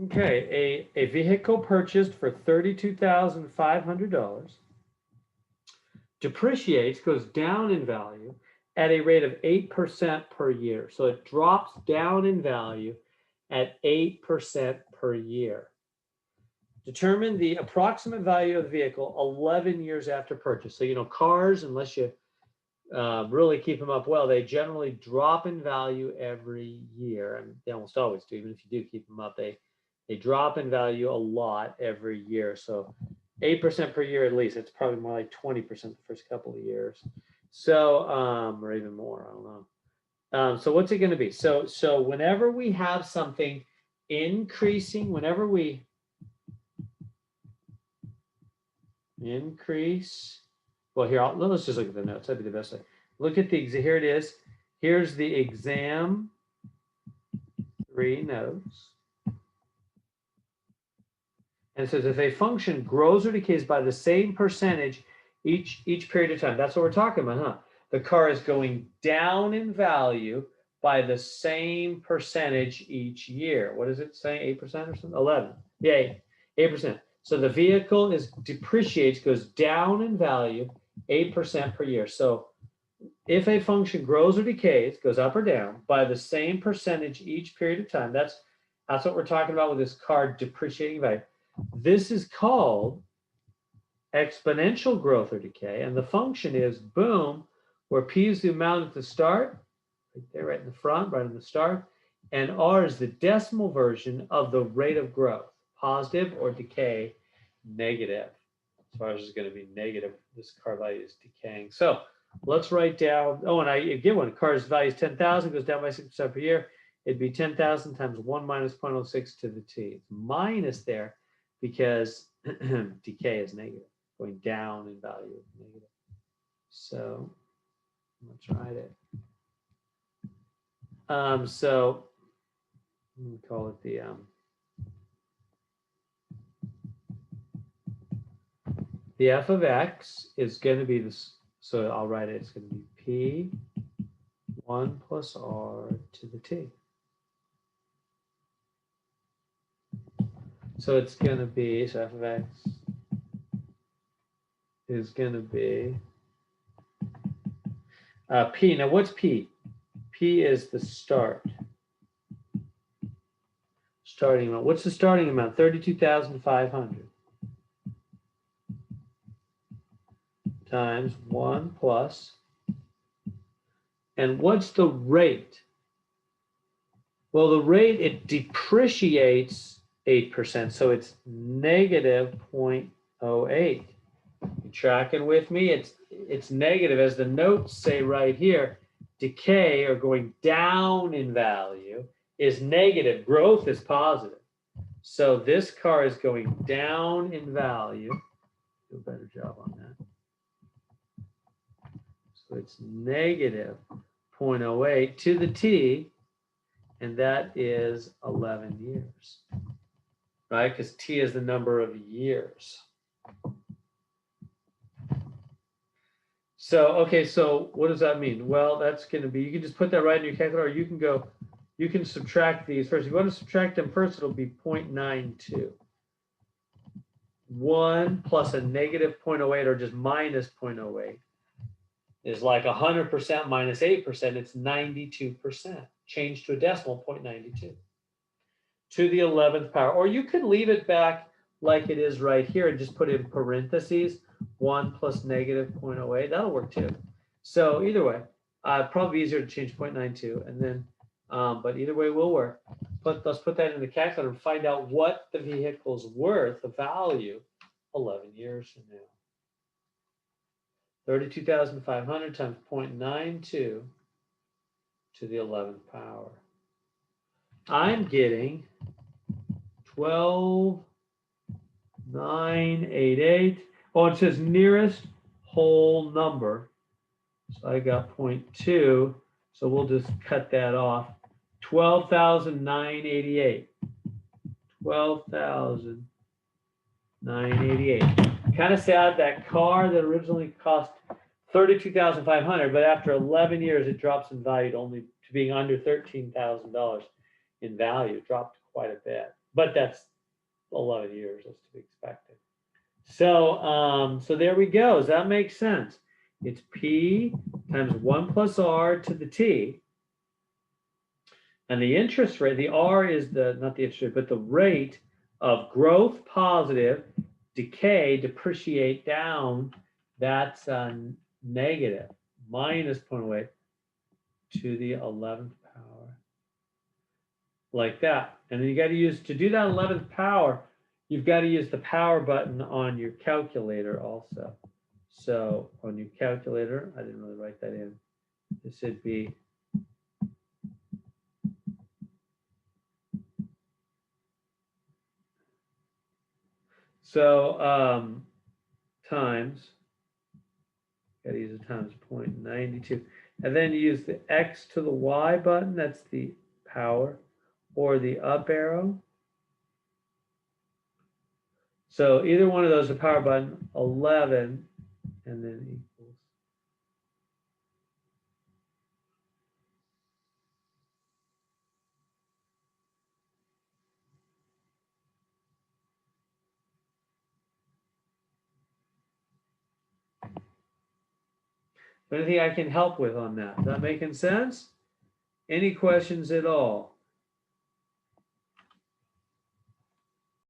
Okay, a vehicle purchased for $32,500 depreciates, goes down in value at a rate of 8% per year. So it drops down in value at 8% per year. Determine the approximate value of the vehicle 11 years after purchase. So, cars, unless you really keep them up well, they generally drop in value every year, and they almost always do. Even if you do keep them up, they drop in value a lot every year. So 8% per year at least. It's probably more like 20% the first couple of years. So, or even more, I don't know. So what's it going to be? So whenever we have something increasing, whenever we increase, well, here, let's just look at the notes. That'd be the best way. Look at here it is. Here's the exam 3 notes. And it says if a function grows or decays by the same percentage each period of time, that's what we're talking about, huh? The car is going down in value by the same percentage each year. What does it say? 8% or something? 11. Yeah, 8%. So the vehicle depreciates, goes down in value 8% per year. So if a function grows or decays, goes up or down by the same percentage each period of time, that's what we're talking about with this car depreciating value. This is called exponential growth or decay, and the function is, boom, where P is the amount at the start, right there, right in the front, right in the start, and R is the decimal version of the rate of growth, positive or decay, negative. As far as it's going to be negative, this car value is decaying. So let's write down, and I give one, car's value is 10,000, goes down by 6% per year. It'd be 10,000 times 1 minus 0.06 to the t. It's minus there because decay is negative, going down in value, negative. So let's write it. So we call it the f of x is going to be this. So I'll write it. It's going to be P1 plus R to the t. So it's going to be, so f of x is going to be P. Now what's P? P is the starting amount. What's the starting amount? 32,500 times 1 plus. And what's the rate? Well, the rate, it depreciates 8%, so it's negative 0.08. You tracking with me? It's negative, as the notes say right here. Decay, or going down in value, is negative. Growth is positive. So this car is going down in value. Do a better job on that. So it's negative 0.08 to the t, and that is 11 years, right? Because t is the number of years. So, okay, so what does that mean? Well, that's going to be, you can just put that right in your calculator, or you can subtract these first. If you want to subtract them first, it'll be 0.92. 1 plus a negative 0.08, or just minus 0.08, is like 100% minus 8%. It's 92%. Change to a decimal, 0.92. To the 11th power. Or you could leave it back like it is right here and just put in parentheses 1 plus negative 0.08. That'll work too. So either way, probably easier to change 0.92, and then, but either way will work. But let's put that in the calculator and find out what the vehicle's worth, the value, 11 years from now. 32,500 times 0.92 to the 11th power. I'm getting 12,988. Oh, it says nearest whole number. So I got 0.2. So we'll just cut that off. 12,988. 12,988. Kind of sad, that car that originally cost 32,500, but after 11 years, it drops in value to being under $13,000 in value. It dropped quite a bit. but that's 11 years, that's to be expected. So, so there we go. Does that make sense? It's P times 1 plus R to the T. And the interest rate, the R is the, not the interest rate, but the rate of growth positive, decay, depreciate down, that's negative, minus 0.08 to the 11th power. Like that. And then you got to use, to do that 11th power, you've got to use the power button on your calculator also. So on your calculator, I didn't really write that in. This would be times, got to use a times 0.92. And then you use the X to the Y button, that's the power, or the up arrow. So either one of those, the power button, 11, and then equals. Anything I can help with on that? Is that making sense? Any questions at all?